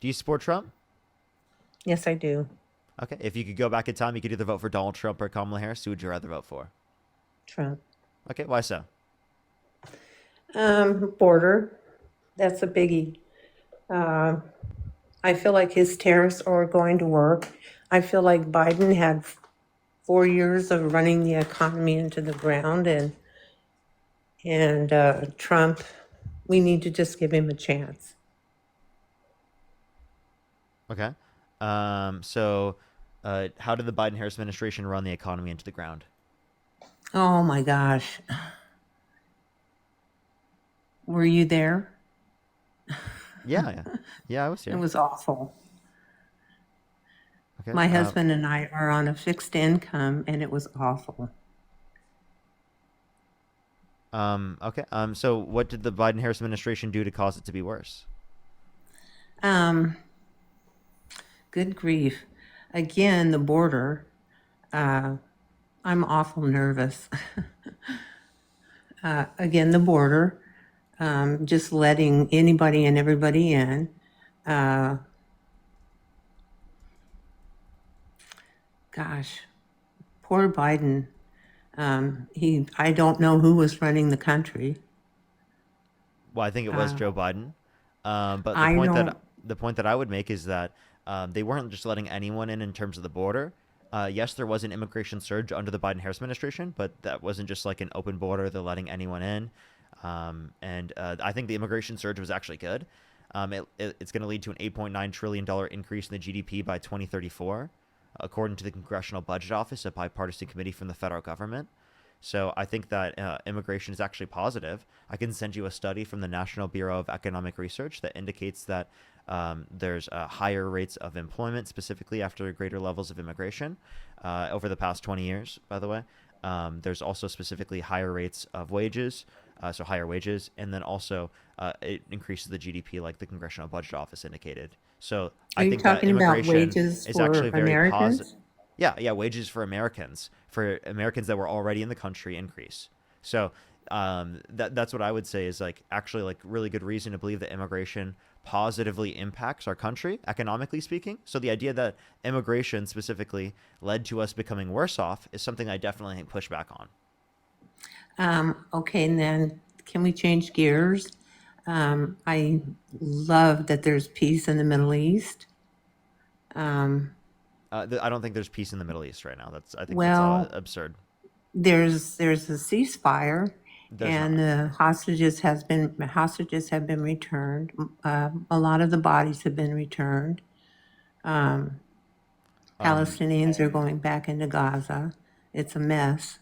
Do you support Trump? Yes, I do. Okay. If you could go back in time, you could either vote for Donald Trump or Kamala Harris. Who would you rather vote for? Trump. Okay. Why so? Border. That's a biggie. Uh, I feel like his tariffs are going to work. I feel like Biden had 4 years of running the economy into the ground, and Trump. We need to just give him a chance. Okay. So, how did the Biden Harris administration run the economy into the ground? Oh my gosh, were you there? Yeah, yeah, yeah. I was It here. was awful. Okay. My husband and I are on a fixed income, and it was awful. Okay. So, what did the Biden Harris administration do to cause it to be worse? Um, Good grief. Again, the border. Uh, I'm awful nervous. Again, the border. Just letting anybody and everybody in. Uh, Gosh, poor Biden. I don't know who was running the country. Well, I think it was Uh, Joe Biden. But I don't. the point that I would make is that they weren't just letting anyone in terms of the border. Yes, there was an immigration surge under the Biden Harris administration, but that wasn't just like an open border. They're letting anyone in. And I think the immigration surge was actually good. It's going to lead to an $8.9 trillion increase in the GDP by 2034, according to the Congressional Budget Office, a bipartisan committee from the federal government. So I think that immigration is actually positive. I can send you a study from the National Bureau of Economic Research that indicates that there's higher rates of employment, specifically after greater levels of immigration over the past 20 years, by the way. There's also specifically higher rates of wages, so higher wages, and then also it increases the GDP, like the Congressional Budget Office indicated. So Are I you think that talking about immigration wages is for actually very positive. Americans? Yeah, yeah, wages for Americans that were already in the country increase. So that's what I would say is like actually like really good reason to believe that immigration positively impacts our country economically speaking. So the idea that immigration specifically led to us becoming worse off is something I definitely push back on. Okay, and then can we change gears? I love that there's peace in the Middle East. I don't think there's peace in the Middle East right now. I think that's all Well, absurd. there's a ceasefire, There's and not. the hostages have been returned. A lot of the bodies have been returned. Um, Palestinians are going back into Gaza. It's a mess.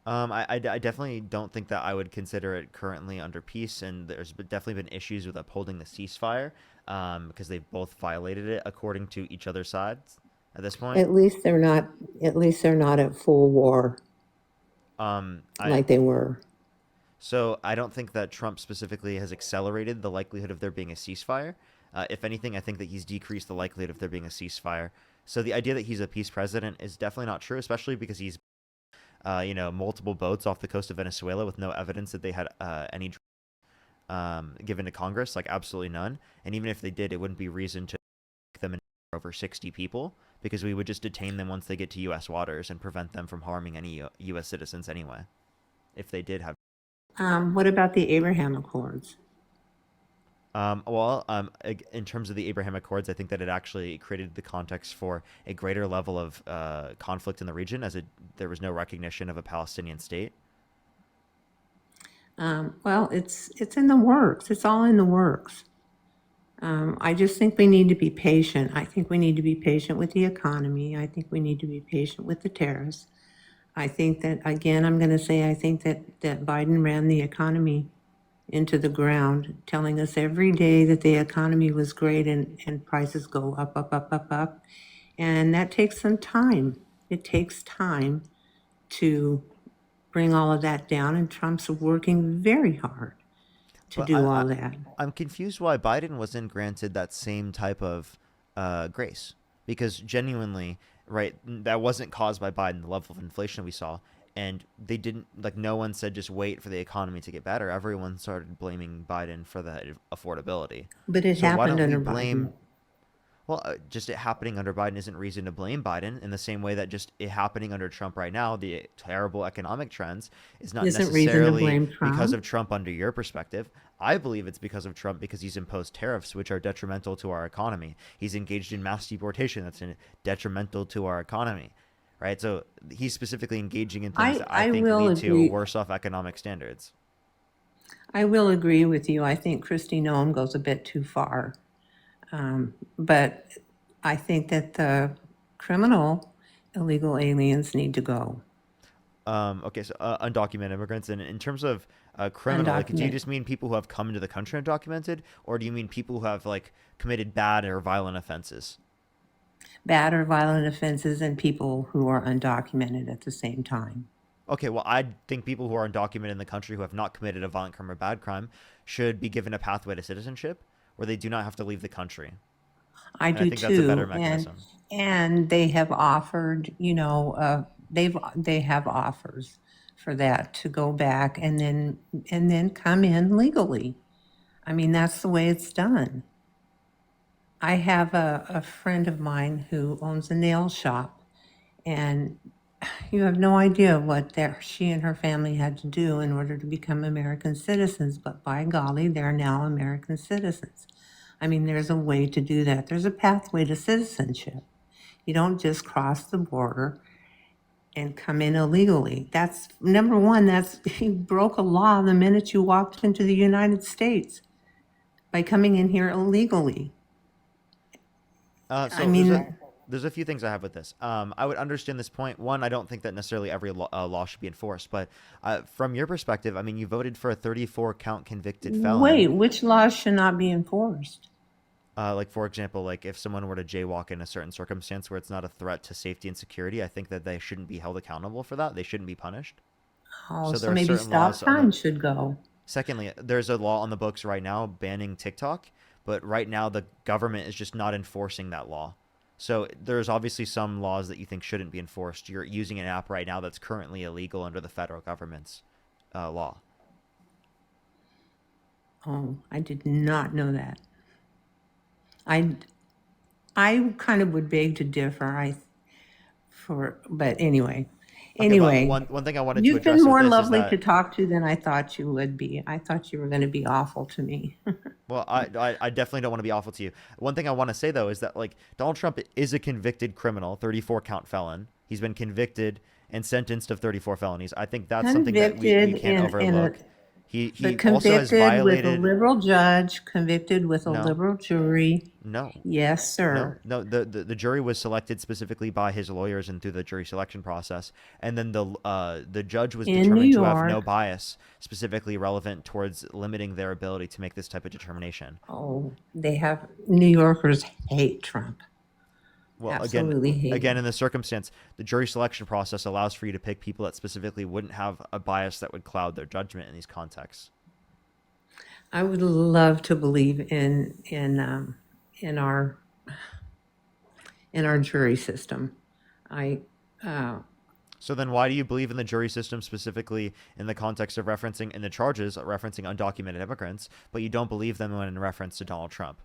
I definitely don't think that I would consider it currently under peace, and definitely been issues with upholding the ceasefire because they've both violated it according to each other's sides at this point. At least they're not. At least they're not at full war I like they were. So I don't think that Trump specifically has accelerated the likelihood of there being a ceasefire. If anything, I think that he's decreased the likelihood of there being a ceasefire. So the idea that he's a peace president is definitely not true, especially because he's multiple boats off the coast of Venezuela with no evidence that they had any given to Congress, like absolutely none. And even if they did, it wouldn't be reason to take them in over 60 people because we would just detain them once they get to U.S. waters and prevent them from harming any U.S. citizens anyway. If they did have. What about the Abraham Accords? In terms of the Abraham Accords, I think that it actually created the context for a greater level of conflict in the region, as there was no recognition of a Palestinian state. Well, it's in the works. It's all in the works. I just think we need to be patient. I think we need to be patient with the economy. I think we need to be patient with the tariffs. I think that, again, I'm going to say, I think that Biden ran the economy into the ground, telling us every day that the economy was great and prices go up, up, up, up, up. And that takes some time. It takes time to bring all of that down, and Trump's working very hard to But do all that. I'm confused why Biden wasn't granted that same type of grace, because genuinely, right, that wasn't caused by Biden. The level of inflation we saw, and they didn't like. No one said just wait for the economy to get better. Everyone started blaming Biden for the affordability. But it So why happened don't we under blame? Biden. Well, just it happening under Biden isn't reason to blame Biden in the same way that just it happening under Trump right now, the terrible economic trends, is not Isn't reason to necessarily blame because Trump. of Trump under your perspective. I believe it's because of Trump because he's imposed tariffs which are detrimental to our economy. He's engaged in mass deportation that's detrimental to our economy, right? So he's specifically engaging in things that I I think will lead to agree. worse off economic standards. I will agree with you. I think Kristi Noem goes a bit too far. But I think that the criminal illegal aliens need to go. Okay, so undocumented immigrants, and in terms of criminal, like, do you Undocumented. just mean people who have come into the country undocumented, or do you mean people who have like committed bad or violent offenses? Bad or violent offenses and people who are undocumented at the same time. Okay, well, I think people who are undocumented in the country who have not committed a violent crime or bad crime should be given a pathway to citizenship where they do not have to leave the country, I and I do think that's a better too, mechanism. and they have offered, they have offers for that to go back and then come in legally. I mean, that's the way it's done. I have a friend of mine who owns a nail shop, and you have no idea what she and her family had to do in order to become American citizens, but by golly, they're now American citizens. I mean, there's a way to do that. There's a pathway to citizenship. You don't just cross the border and come in illegally. That's number one, that's you broke a law the minute you walked into the United States by coming in here illegally. I So mean, there's a few things I have with this. I would understand this point. One, I don't think that necessarily every law should be enforced, but from your perspective, I mean, you voted for a 34 count convicted felon. wait, which laws should not be enforced? Like for example, like if someone were to jaywalk in a certain circumstance where it's not a threat to safety and security, I think that they shouldn't be held accountable for that. They shouldn't be punished. Oh, So there so are maybe certain stop laws on the. signs should go. Secondly, there's a law on the books right now banning TikTok, but right now the government is just not enforcing that law. So there's obviously some laws that you think shouldn't be enforced. You're using an app right now that's currently illegal under the federal government's law. Oh, I did not know that. I I kind of would beg to differ. But anyway, Okay, but anyway, one thing I wanted to you've been address with more this is lovely to that, talk to than I thought you would be. I thought you were going to be awful to me. well, I definitely don't want to be awful to you. One thing I want to say though is that like Donald Trump is a convicted criminal, 34 count felon. He's been convicted and sentenced of 34 felonies. I think that's something that we Convicted can't in a overlook. He but he also has convicted with a violated. liberal judge, convicted with a No, liberal jury. no, Yes, no, sir. no. The jury was selected specifically by his lawyers and through the jury selection process, and then the judge was In New determined to have no York. bias specifically relevant towards limiting their ability to make this type of determination. Oh, they have New Yorkers hate Trump. Well, Absolutely hate again, him. in the circumstance, the jury selection process allows for you to pick people that specifically wouldn't have a bias that would cloud their judgment in these contexts. I would love to believe in our jury system. I uh, So then, why do you believe in the jury system specifically in the context of referencing in the charges referencing undocumented immigrants, but you don't believe them when in reference to Donald Trump?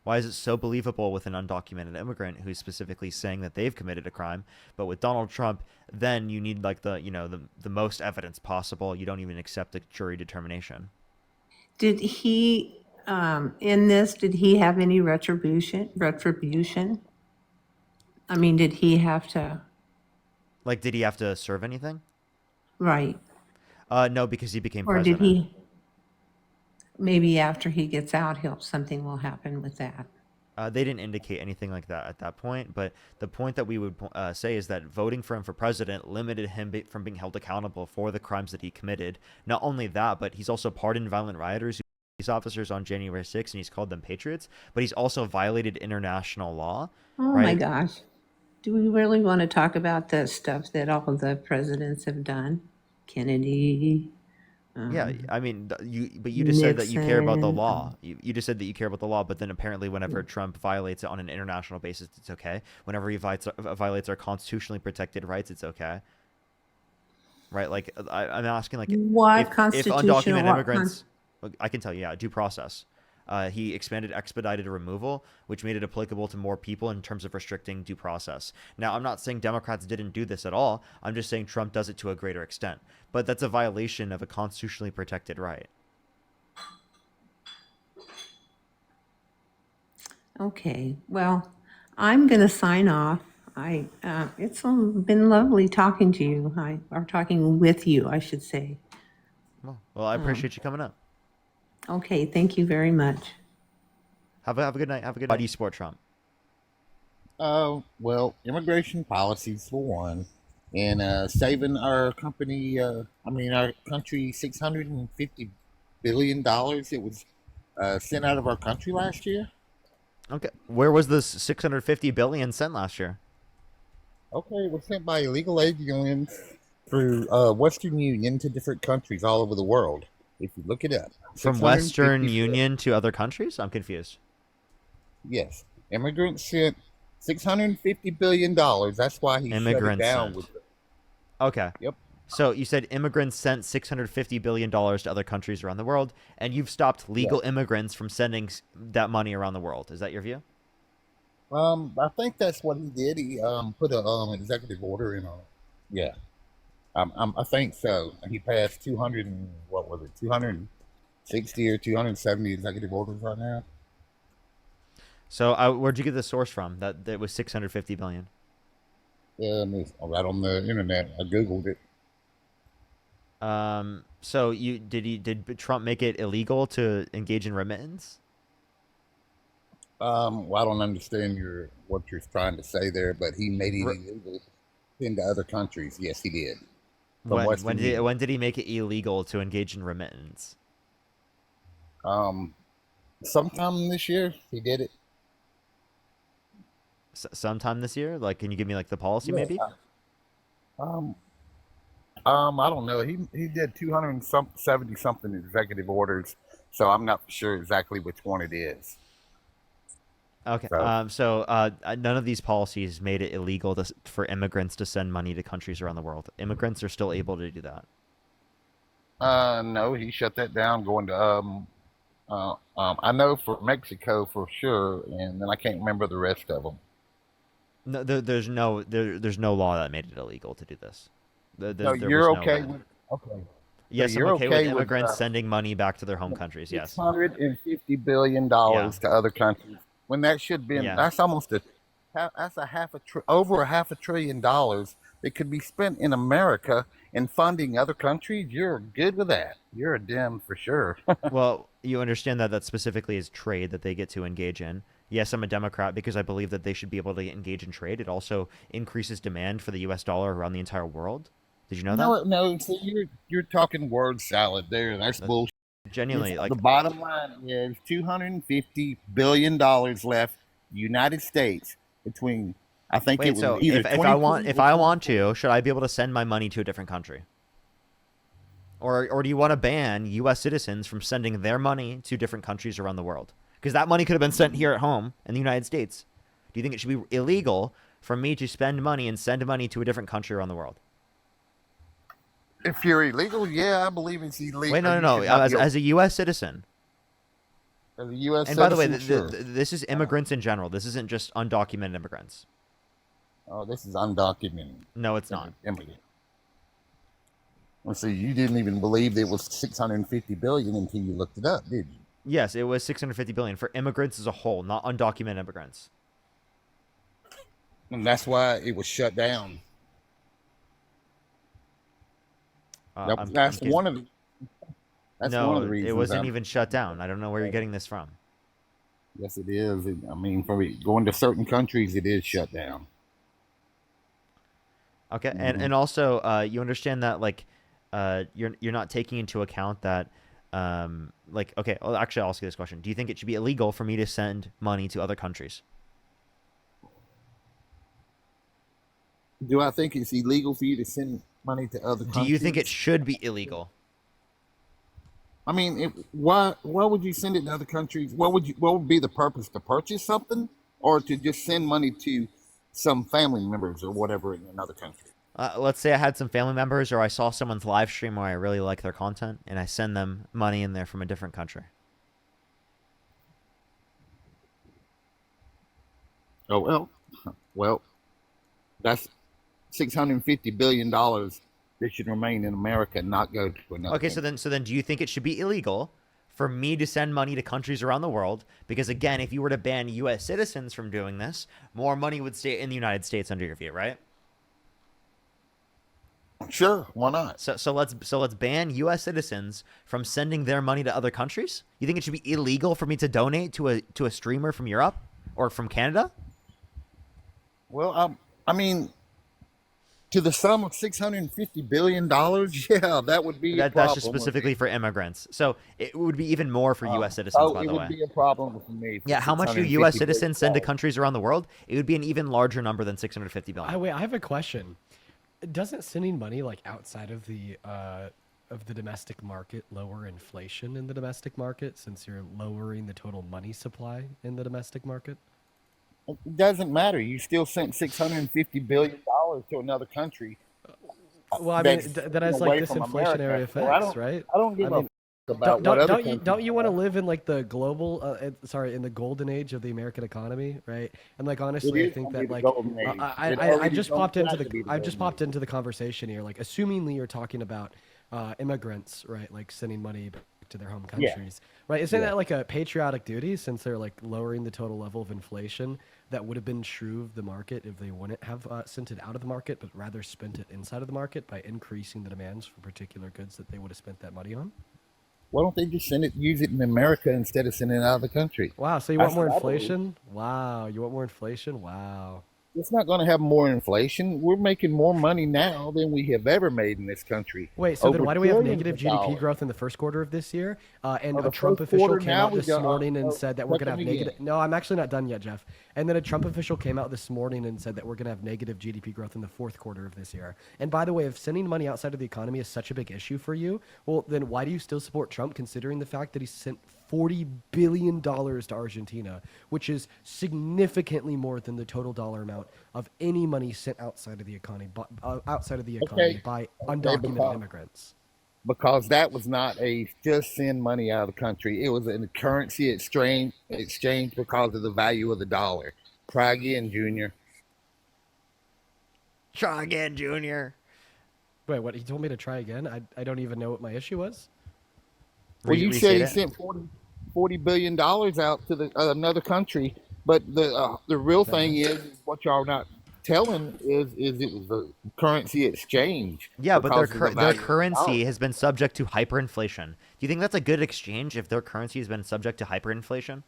Why is it so believable with an undocumented immigrant who's specifically saying that they've committed a crime, but with Donald Trump, then you need like the most evidence possible. You don't even accept a jury determination. did he in this? Did he have any retribution? Retribution? I mean, did he have to? Like, did he have to serve anything? Right, No, because he became or did president. he? Maybe after he gets out, he'll something will happen with that. They didn't indicate anything like that at that point, but the point that we would say is that voting for him for president limited him from being held accountable for the crimes that he committed. Not only that, but he's also pardoned violent rioters, police officers on January 6th, and he's called them patriots. But he's also violated international law, Oh my right? gosh. Do we really want to talk about the stuff that all of the presidents have done? Kennedy, Yeah, um, I mean, you just said that you care about the Nixon. law. You just said that you care about the law, but then apparently, whenever Trump violates it on an international basis, it's okay. Whenever he violates our constitutionally protected rights, it's okay, right? Like I'm asking, like What if constitutional? undocumented What immigrants, I can tell you, yeah, due process. He expanded expedited removal, which made it applicable to more people in terms of restricting due process. Now, I'm not saying Democrats didn't do this at all. I'm just saying Trump does it to a greater extent. But that's a violation of a constitutionally protected right. Okay, well, I'm going to sign off. It's been lovely talking to you. Or talking with you, I should say. Well, I appreciate you coming up. Okay, thank you very much. Have a good night. Have a good night. Why do you support Trump? Well, immigration policies for one, and saving our company, our country, $650 billion. It was sent out of our country last year. Okay, where was this 650 billion sent last year? Okay, it was sent by illegal aliens through Western Union to different countries all over the world. If you look it up, From 650 Western Union to other countries? I'm confused. Yes, immigrants sent $650 billion. That's why he shut it Immigrants down. sent. Okay. Yep. So you said immigrants sent $650 billion to other countries around the world, and you've stopped Yeah. legal immigrants from sending that money around the world. Is that your view? I think that's what he did. He put a executive order in on it. Yeah, I think so. He passed 200 and what was it, 260 or 270 executive orders right now. So where'd you get the source from that was 650 billion? It's right on the internet. I googled it. So did Trump make it illegal to engage in remittance? Well, I don't understand what you're trying to say there, but he made it R- illegal into other countries. Yes, he did. From when Western Union. when did he make it illegal to engage in remittance? Um, Sometime this year he did it. Sometime this year? Like, can you give me like the policy Yeah. maybe? Um, I don't know. He did 200 and 70 something executive orders, so I'm not sure exactly which one it is. Okay. So None of these policies made it illegal for immigrants to send money to countries around the world. Immigrants are still able to do that. no, he shut that down. Going to I know for Mexico for sure, and then I can't remember the rest of them. No, there's no law that made it illegal to do this. So There was you're no okay ban. with okay. So Yes, I'm you're okay with okay with immigrants sending money back to their home countries. six Yes. hundred and fifty billion Yeah. dollars to other countries when that should be Yeah. that's almost that's a over a $500 billion that could be spent in America and funding other countries. You're good with that. You're a Dem for sure. Well, you understand that that specifically is trade that they get to engage in. Yes, I'm a Democrat because I believe that they should be able to engage in trade. It also increases demand for the U.S. dollar around the entire world. Did you know that? No, no. So you're talking word salad there. That's That's bullshit. genuinely The like. bottom line is $250 billion left, United States, between I think it Wait, was so either 23 if or I want 24. to, should I be able to send my money to a different country? Or do you want to ban U.S. citizens from sending their money to different countries around the world? Because that money could have been sent here at home in the United States. Do you think it should be illegal for me to spend money and send money to a different country around the world? If you're illegal, yeah, I believe it's Wait, illegal. no, You no, should no. not be As a U.S. citizen. as a U.S. And by the way, citizen. Sure. this is immigrants in general. This isn't just undocumented immigrants. Oh, this is undocumented No, it's not. immigrant. Well, see, you didn't even believe it was 650 billion until you looked it up, did you? Yes, it was 650 billion for immigrants as a whole, not undocumented immigrants. And that's why it was shut down. That's Kidding. one of the. That's one of the No, reasons. it wasn't even shut down. I don't know where you're getting this from. Yes, it is. I mean, for going to certain countries, it is shut down. Okay, Hmm. and also you understand that like you're not taking into account that like okay, well, actually I'll ask you this question. Do you think it should be illegal for me to send money to other countries? Do I think it's illegal for you to send money to other Do you think it countries? should be illegal? I mean, why would you send it to other countries? What would be the purpose to purchase something, or to just send money to some family members or whatever in another country? Let's say I had some family members or I saw someone's live stream where I really like their content and I send them money in there from a different country. Oh well, that's $650 billion that should remain in America and not go to another Okay, country. so then do you think it should be illegal for me to send money to countries around the world? Because again, if you were to ban US citizens from doing this, more money would stay in the United States under your view, right? Sure, why not? So let's ban US citizens from sending their money to other countries? You think it should be illegal for me to donate to a streamer from Europe or from Canada? Well, I mean, to the sum of $650 billion, yeah, that would be a That's just problem with specifically me. for immigrants. So it would be even more for US citizens, by It the would way. be a problem for me for Yeah, how six much do hundred and US fifty billion citizens send to dollars. countries around the world? It would be an even larger number than 650 billion. Wait, I have a question. Doesn't sending money like outside of the domestic market lower inflation in the domestic market since you're lowering the total money supply in the domestic market? It doesn't matter. You still sent $650 billion to another country Well, I mean, that's that has like away from disinflationary America. So I effects, don't, right? I don't I give a mean, about what other countries don't you want to have. live in like the global in the golden age of the American economy, right? And like It honestly, I is think going to be that the like golden age. It I already just don't popped into try to be the I just golden age. popped into the conversation here, like assumingly you're talking about immigrants, right? Like sending money back to their home Yeah, countries, right? Isn't yeah. that like a patriotic duty since they're like lowering the total level of inflation that would have been true of the market if they wouldn't have sent it out of the market, but rather spent it inside of the market by increasing the demands for particular goods that they would have spent that money on? Why don't they just use it in America instead of sending it out of the country? Wow, so you want That's more what I believe. inflation? Wow, you want more inflation? Wow. It's not going to have more inflation. We're making more money now than we have ever made in this country. Wait, so then Over why do we have trillions negative of GDP dollars. growth in the first quarter of this year? And Or a the Trump first official quarter came now out we this got, morning and said that we're let going to have me negative. get. No, I'm actually not done yet, Jeff. And then a Trump official came out this morning and said that we're going to have negative GDP growth in the fourth quarter of this year. And by the way, if sending money outside of the economy is such a big issue for you, well, then why do you still support Trump considering the fact that he sent $40 billion to Argentina, which is significantly more than the total dollar amount of any money sent outside of the economy, Okay, by okay, undocumented immigrants. because that was not a just send money out of the country. It was a currency exchange because of the value of the dollar. Try again, Junior. Try again, Junior. Wait, what? He told me to try again? I don't even know what my issue was. Well, you said Restate he it. sent $40 billion out to another country, but the real thing is what y'all not telling is it was a currency exchange Yeah, but because of the their value of the dollar. currency has been subject to hyperinflation. Do you think that's a good exchange if their currency has been subject to hyperinflation?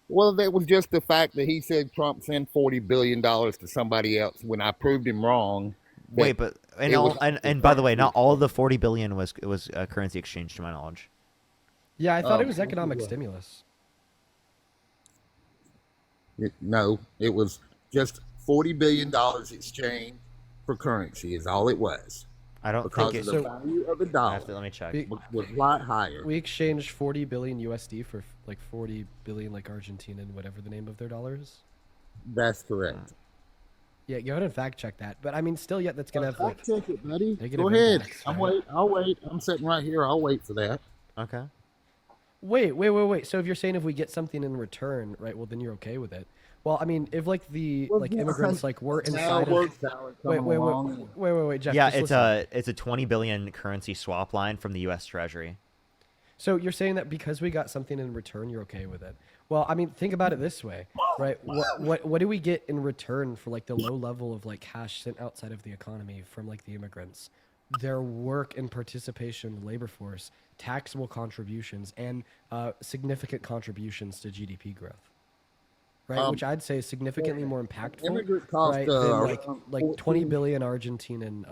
Well, that was just the fact that he said Trump sent $40 billion to somebody else when I proved him wrong. Wait, That but it was and by the way, currency not all of the exchange. 40 billion was currency exchange to my knowledge. Yeah, I thought it was This is economic stimulus. no, it was just $40 billion exchange for currency is all it was I don't think because of it. the So value of the I have dollar to let me check. we was a lot higher. we exchanged 40 billion USD for like 40 billion like Argentina and whatever the name of their dollar is. That's correct. Yeah, go ahead and fact check that. But I mean, still, yet that's gonna have like Fact check it, buddy. negative Go ahead. impacts, I'm right? wait. I'll wait. I'm sitting right here. I'll wait for that. Okay. Wait. So if you're saying if we get something in return, right? Well, then you're okay with it. Well, I mean, if like the Well, like yeah, immigrants like were now inside of work salary wait coming wait wait along. wait Jeff, Yeah, just listen. it's a 20 billion currency swap line from the U.S. Treasury. So you're saying that because we got something in return, you're okay with it? Well, I mean, think about it this way, right? What do we get in return for like the low level of like cash sent outside of the economy from like the immigrants? Their work and participation in the labor force, taxable contributions, and significant contributions to GDP growth, right? Um, Which I'd say is significantly more impactful, immigrant cost right, than around like 20 14. billion Argentinian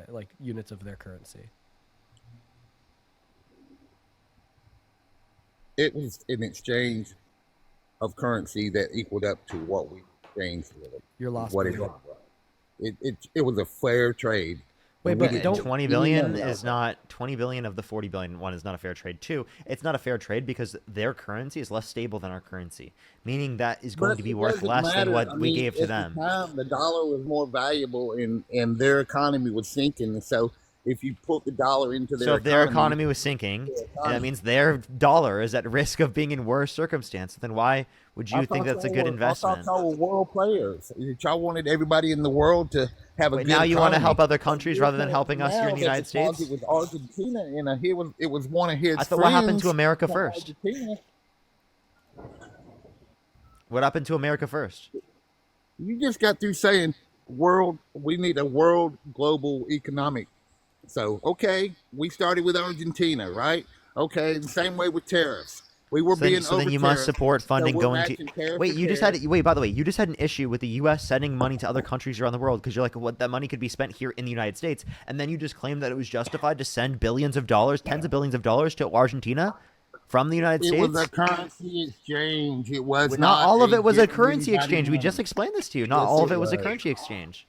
like units of their currency. It was an exchange of currency that equaled up to what we exchanged with it. You're Is lost what me it here. was. It was a fair trade, Wait, and we but didn't don't make 20 any billion money out is of that. not 20 billion of the 40 billion one is not a fair trade. Two, it's not a fair trade because their currency is less stable than our currency, meaning that is going But to be it worth doesn't less than matter. I what we mean, gave to at the them. time, the dollar was more valuable, and their economy was sinking. And so, if you put the dollar into their So if their economy was sinking, and that means their dollar is at risk of being in worse circumstance, then why would you think that's a good investment? I thought y'all were world players. Y'all wanted everybody in the world to have a Wait, good now you want to economy. help other countries rather than helping us here in the Now United that States? It was Argentina, and it was one of his I thought what happened friends to America from first? Argentina. What happened to America first? You just got through saying we need a world global economic. So, okay, we started with Argentina, right? Okay, the same way with tariffs. We were being So then you must support funding we're going matching to. tariff Wait, to you just tariff. had. Wait, by the way, you just had an issue with the U.S. sending money to other countries around the world because you're like, what that money could be spent here in the United States, and then you just claimed that it was justified to send billions of dollars, tens of billions of dollars to Argentina from the United It States. was a currency exchange. It was Not all of it was a getting currency anybody exchange. We money. just explained this to you. Not Yes, all of it it was a was. currency exchange.